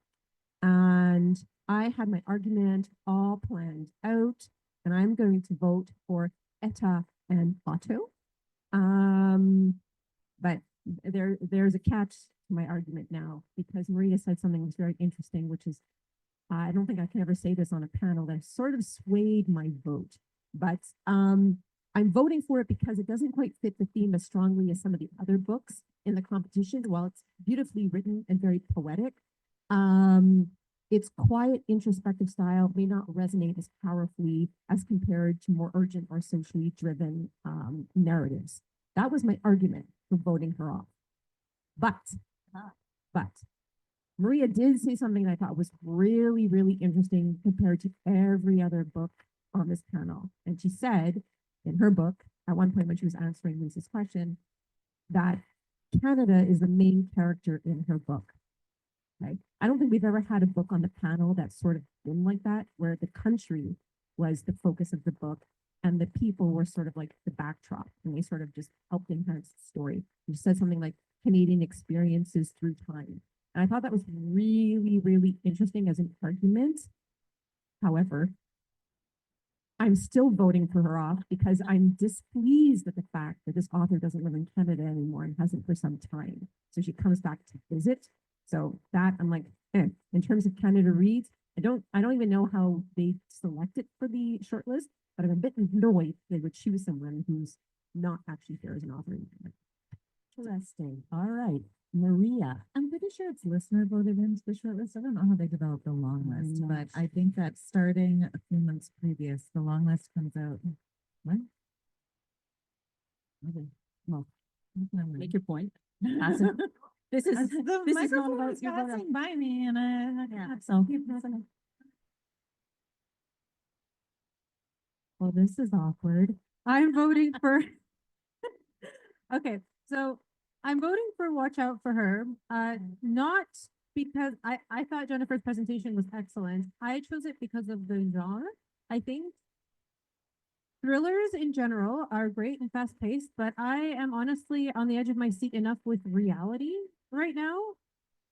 And I had my argument all planned out, and I'm going to vote for Etta and Otto. But there's a catch to my argument now because Maria said something that's very interesting, which is I don't think I can ever say this on a panel that sort of swayed my vote. But I'm voting for it because it doesn't quite fit the theme as strongly as some of the other books in the competition. While it's beautifully written and very poetic, its quiet, introspective style may not resonate as powerfully as compared to more urgent or socially driven narratives. That was my argument for voting her off. But Maria did say something that I thought was really, really interesting compared to every other book on this panel. And she said in her book, at one point when she was answering Lisa's question, that Canada is the main character in her book. Right? I don't think we've ever had a book on the panel that's sort of been like that, where the country was the focus of the book and the people were sort of like the backdrop and they sort of just helped enhance the story. You said something like Canadian experiences through time. And I thought that was really, really interesting as an argument. However, I'm still voting for her off because I'm displeased at the fact that this author doesn't live in Canada anymore and hasn't for some time. So she comes back to visit. So that I'm like, in terms of Canada Reads, I don't even know how they select it for the shortlist, but I'm a bit annoyed they would choose someone who's not actually here as an author. Interesting. All right. Maria. I'm pretty sure it's listener voted into the shortlist. I don't know how they developed the long I'm list, not but I think that starting a few months previous, the long list comes out. What? Okay. Well, That's my make mind. your point. Pass it. This is, The this is not microphone about was your vote. passing by me and I Yeah, had so. keep pressing. Well, this is awkward. I'm voting for. Okay, so I'm voting for Watch Out for Her. Not because I thought Jennifer's presentation was excellent. I chose it because of the genre. I think thrillers in general are great and fast paced, but I am honestly on the edge of my seat enough with reality right now.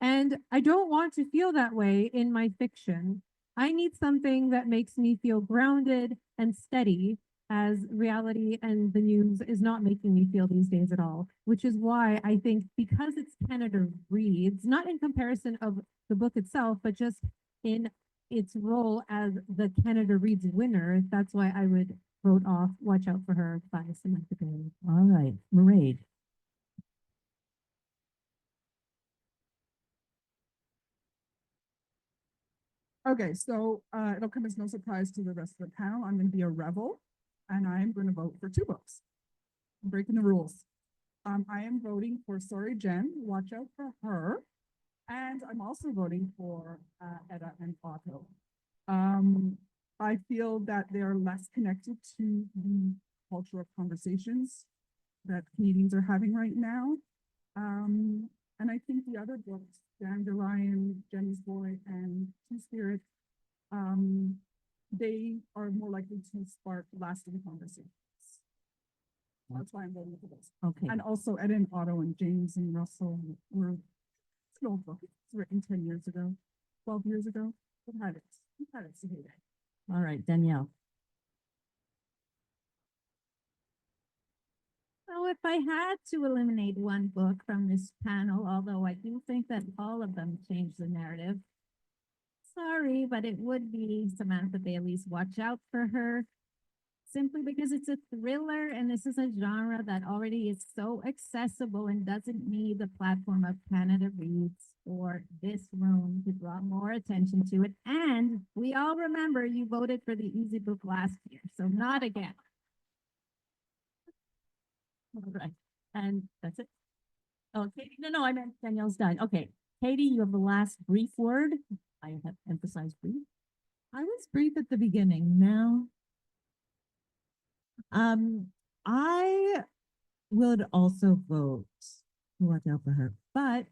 And I don't want to feel that way in my fiction. I need something that makes me feel grounded and steady, as reality and the news is not making me feel these days at all, which is why I think because it's Canada Reads, not in comparison of the book itself, but just in its role as the Canada Reads winner, that's why I would vote off Watch Out for Her by Samantha. All right, Mairead. Okay, so it'll come as no surprise to the rest of the panel. I'm going to be a rebel, and I'm going to vote for two books. I'm breaking the rules. I am voting for Sorry Jen, Watch Out for Her, and I'm also voting for Etta and Otto. I feel that they're less connected to the cultural conversations that Canadians are having right now. And I think the other books, Dandelion, Jennie's Boy, and Two Spirit, they are more likely to spark lasting conversations. That's why I'm voting for this. Okay, And also Etta and Otto and James and Russell were, it's an old book. It's written 10 years ago, 12 years ago. We've had it. We've had it. all right, Danielle. So if I had to eliminate one book from this panel, although I do think that all of them change the narrative, sorry, but it would be Samantha Bailey's Watch Out for Her, simply because it's a thriller and this is a genre that already is so accessible and doesn't need the platform of Canada Reads or this room to draw more attention to it. And we all remember you voted for the easy book last year, so not again. All right, and that's it. Oh, Katie, no, I meant Danielle's done. Okay, Katie, you have the last brief word. I have emphasized brief. I was brief at the beginning. Now, I would also vote to Watch Out for Her, but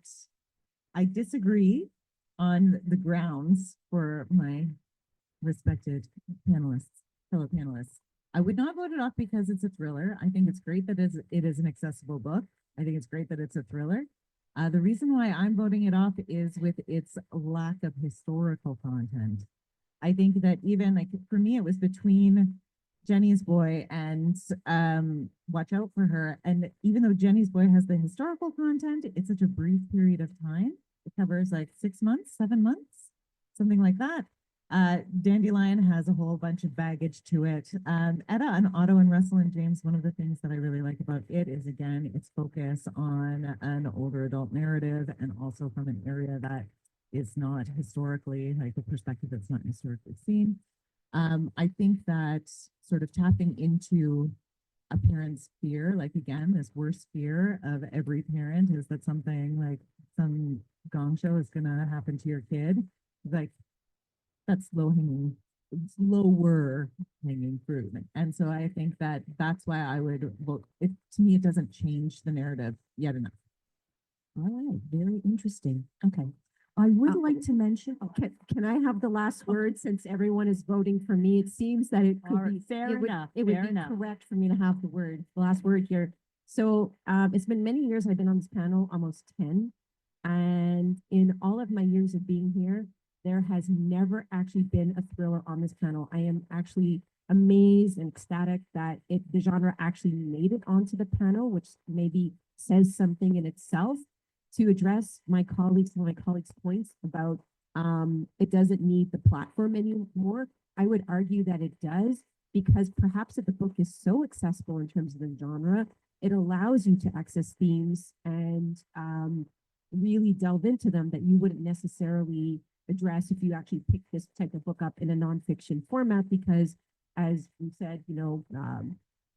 I disagree on the grounds for my respected panelists, fellow panelists. I would not vote it off because it's a thriller. I think it's great that it is an accessible book. I think it's great that it's a thriller. The reason why I'm voting it off is with its lack of historical content. I think that even like for me, it was between Jennie's Boy and Watch Out for Her. And even though Jennie's Boy has the historical content, it's such a brief period of time. It covers like 6 months, 7 months, something like that. Dandelion has a whole bunch of baggage to it. Etta and Otto and Russell and James, one of the things that I really like about it is, again, its focus on an older adult narrative and also from an area that is not historically, like a perspective that's not historically seen. I think that sort of tapping into a parent's fear, like again, this worst fear of every parent is that something like some gong show is gonna happen to your kid. Like that's lower hanging fruit. And so I think that that's why I would vote. It to me, it doesn't change the narrative yet enough. All right, very interesting. Okay. I would like to mention, Can I have the last word since everyone is voting for me? It seems that it All could right, be fair it would, enough, It would fair be enough. correct for me to have the last word here. So it's been many years I've been on this panel, almost 10. And in all of my years of being here, there has never actually been a thriller on this panel. I am actually amazed and ecstatic that the genre actually made it onto the panel, which maybe says something in itself. To address my colleagues' points about it doesn't need the platform anymore. I would argue that it does, because perhaps if the book is so accessible in terms of the genre, it allows you to access themes and really delve into them that you wouldn't necessarily address if you actually pick this type of book up in a nonfiction format, because as you said,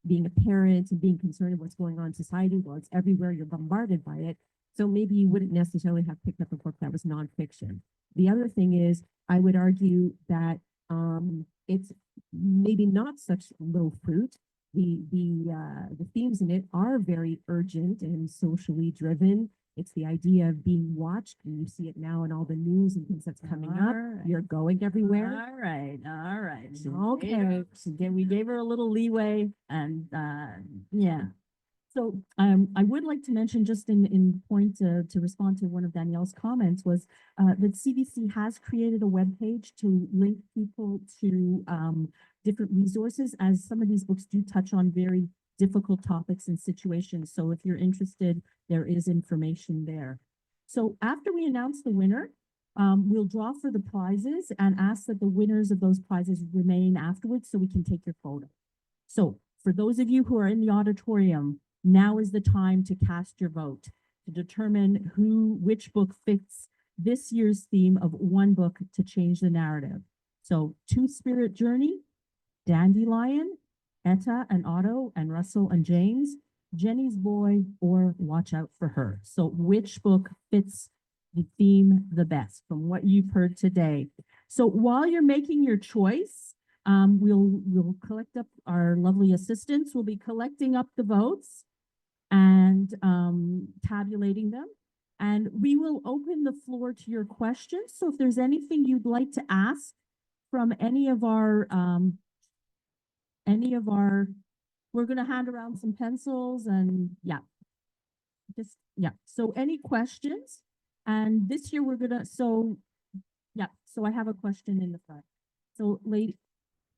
being a parent and being concerned with what's going on in society, well, it's everywhere, you're bombarded by it. So maybe you wouldn't necessarily have picked up a book that was nonfiction. The other thing is, I would argue that it's maybe not such low fruit. The themes in it are very urgent and socially driven. It's the idea of being watched, and you see it now in all the news and things that's coming up. Alright. You're going everywhere. All right, all right. Okay. We gave her a little leeway and, yeah. So, I would like to mention just in point to respond to one of Danielle's comments was, that CBC has created a webpage to link people to, different resources, as some of these books do touch on very difficult topics and situations. So if you're interested, there is information there. So after we announce the winner, we'll draw for the prizes and ask that the winners of those prizes remain afterwards so we can take your photo. So for those of you who are in the auditorium, now is the time to cast your vote to determine which book fits this year's theme of one book to change the narrative. So Two-Spirit Journey, Dandelion, Etta and Otto and Russell and James, Jennie's Boy, or Watch Out for Her. So which book fits the theme the best from what you've heard today? So while you're making your choice, we'll collect up, our lovely assistants will be collecting up the votes and tabulating them. And we will open the floor to your questions. So if there's anything you'd like to ask from any of our, we're gonna hand around some pencils and yeah. So any questions? And this year we're gonna, so I have a question in the front. So lady,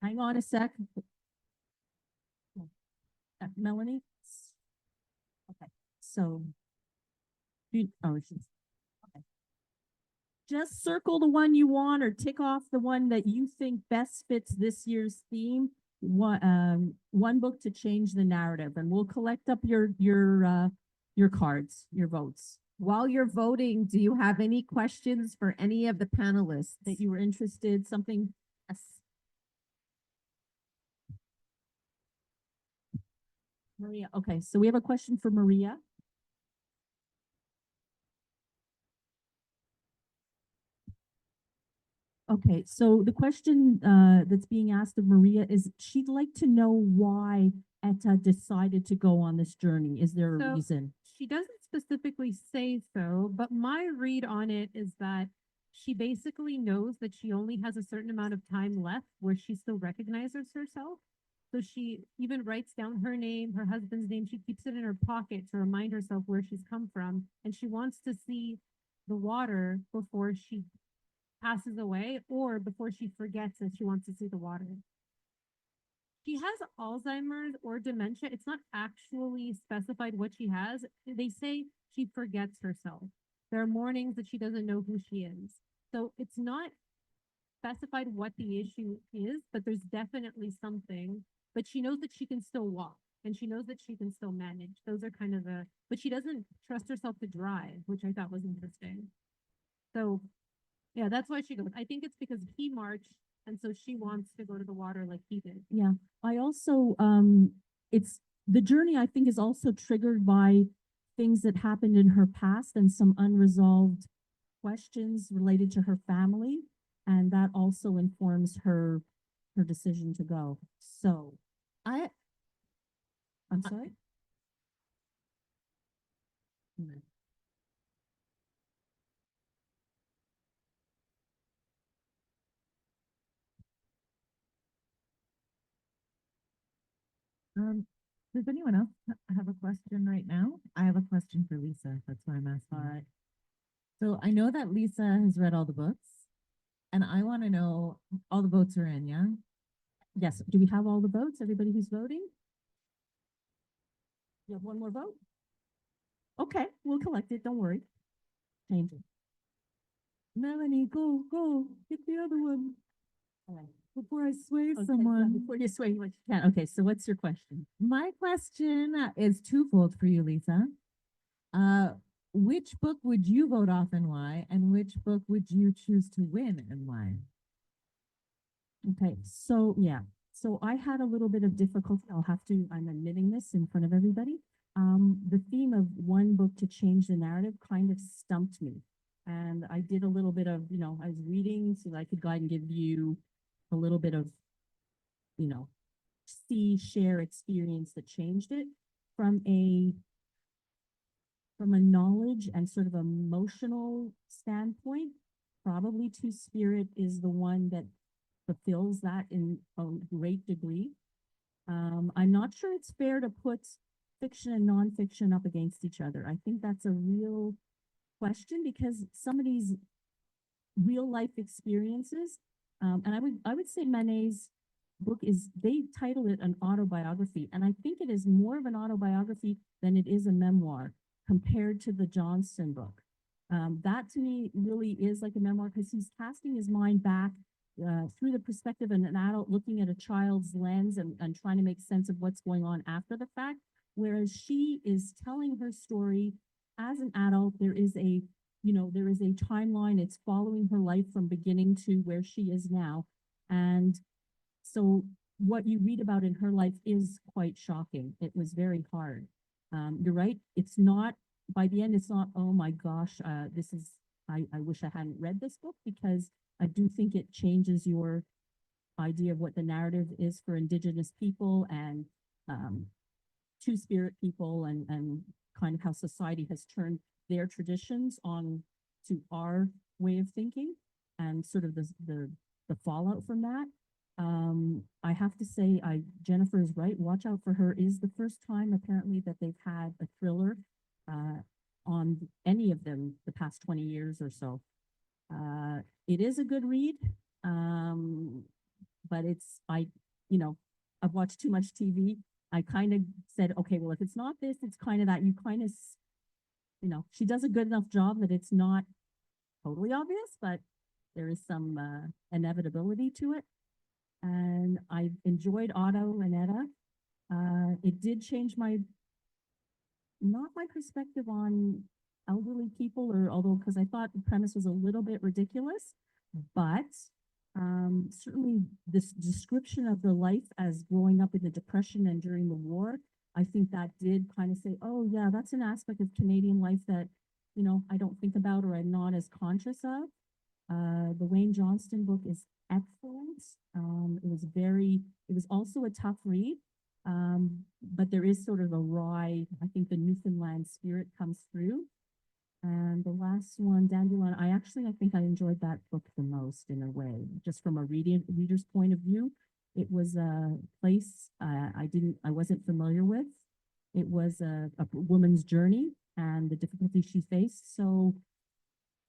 hang on a sec. Melanie? Okay, so. She's, okay. Just circle the one you want or tick off the one that you think best fits this year's theme. One book to change the narrative, and we'll collect up your cards, your votes While you're voting, do you have any questions for any of the panelists? that you were interested, something. Yes. Maria, okay, so we have a question for Maria. Okay, so the question that's being asked of Maria is she'd like to know why Etta decided to go on this journey. Is there a So- reason? She doesn't specifically say so, but my read on it is that she basically knows that she only has a certain amount of time left where she still recognizes herself. So she even writes down her name, her husband's name. She keeps it in her pocket to remind herself where she's come from. And she wants to see the water before she passes away or before she forgets that she wants to see the water. She has Alzheimer's or dementia. It's not actually specified what she has. They say she forgets herself. There are mornings that she doesn't know who she is. So it's not specified what the issue is, but there's definitely something. But she knows that she can still walk and she knows that she can still manage. Those are kind of but she doesn't trust herself to drive, which I thought was interesting. So yeah, that's why she goes. I think it's because he marched, and so she wants to go to the water like he did. Yeah, I also, it's, the journey I think is also triggered by things that happened in her past and some unresolved questions related to her family. And that also informs her decision to go. So I'm sorry? Does anyone else have a question right now? I have a question for Lisa. That's why I'm asking. All right. So I know that Lisa has read all the books, and I want to know all the votes are in, yeah? Yes, do we have all the votes? Everybody who's voting? You have one more vote? Okay, we'll collect it, don't worry. Change it. Melanie, go, get the other one. All right. Before I sway Okay, yeah, someone. before you sway what you can. Okay, so what's your question? My question is twofold for you, Lisa. which book would you vote off and why? And which book would you choose to win and why? Okay, so yeah, so I had a little bit of difficulty. I'm admitting this in front of everybody. The theme of one book to change the narrative kind of stumped me. And I did a little bit of, I was reading so that I could guide and give you a little bit of, you know, share experience that changed it from a knowledge and sort of emotional standpoint. Probably Two-Spirit is the one that fulfills that in a great degree. I'm not sure it's fair to put fiction and nonfiction up against each other. I think that's a real question because some of these real life experiences, and I would say Ma-Nee's book they title it an autobiography, and I think it is more of an autobiography than it is a memoir compared to the Johnston book. That to me really is like a memoir because he's casting his mind back through the perspective of an adult looking at a child's lens and trying to make sense of what's going on after the fact. Whereas she is telling her story as an adult. There is a timeline. It's following her life from beginning to where she is now. And so what you read about in her life is quite shocking. It was very hard. You're right. It's not, by the end, it's not, oh my gosh, I wish I hadn't read this book because I do think it changes your idea of what the narrative is for Indigenous people and Two-Spirit people and kind of how society has turned their traditions on to our way of thinking and sort of the fallout from that. I have to say, Jennifer is right. Watch Out for Her is the first time apparently that they've had a thriller on any of them the past 20 years or so. It is a good read, but I've watched too much TV. I kind of said, okay, well, if it's not this, it's kind of that. You kind of, she does a good enough job that it's not totally obvious, but there is some inevitability to it. And I enjoyed Otto and Etta. It did change not my perspective on elderly people, because I thought the premise was a little bit ridiculous, but certainly this description of the life as growing up in the Depression and during the war, I think that did kind of say, oh yeah, that's an aspect of Canadian life that, I don't think about or I'm not as conscious of. The Wayne Johnston book is excellent. It was also a tough read, but there is sort of a wry, I think the Newfoundland spirit comes through. And the last one, Dandelion, I think I enjoyed that book the most in a way, just from a reader's point of view. It was a place I wasn't familiar with. It was a woman's journey and the difficulties she faced. So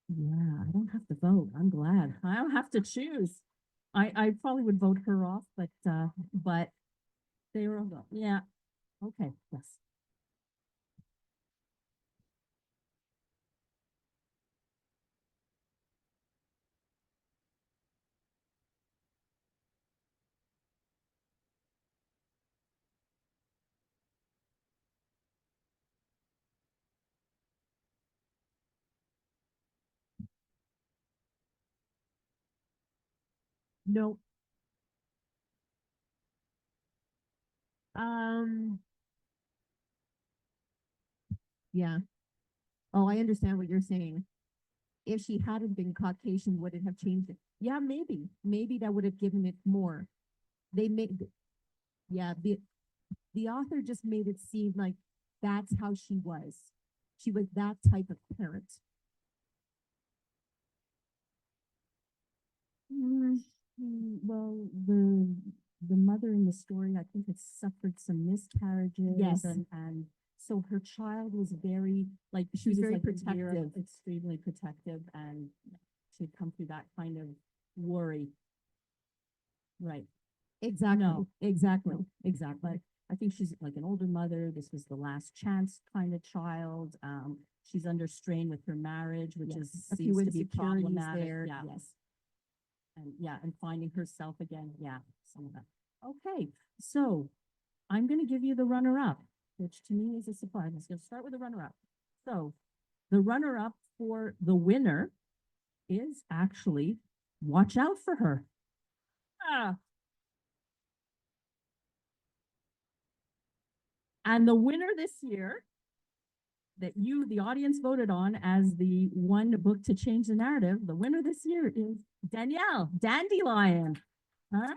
yeah, I don't have to vote. I'm glad. I don't have to choose. I probably would vote her off, but they were all, yeah. Okay, yes. No. Um, yeah. Oh, I understand what you're saying. If she hadn't been Caucasian, would it have changed it? Yeah, maybe. Maybe that would have given it more. They made, yeah, the author just made it seem like that's how she was. She was that type of parent. Well, the mother in the story, I think, had suffered some miscarriages. Yes. And so her child was very, like, She was very like a year of protective. extremely protective, and she'd come through that kind of worry. Right. Exactly. No. Exactly. No. Exactly. But I think she's like an older mother. This was the last chance kind of child. She's under strain with her marriage, which Yes. is A few seems to be insecurities problematic. there. Yeah. Yes. And finding herself again. Yeah, some of that. Okay, so I'm going to give you the runner-up, which to me is a surprise. I'm going to start with the runner-up. So the runner-up for the winner is actually Watch Out for Her. Ah. And the winner this year that you, the audience, voted on as the one book to change the narrative, the winner this year is Dandelion. Dandelion. Huh?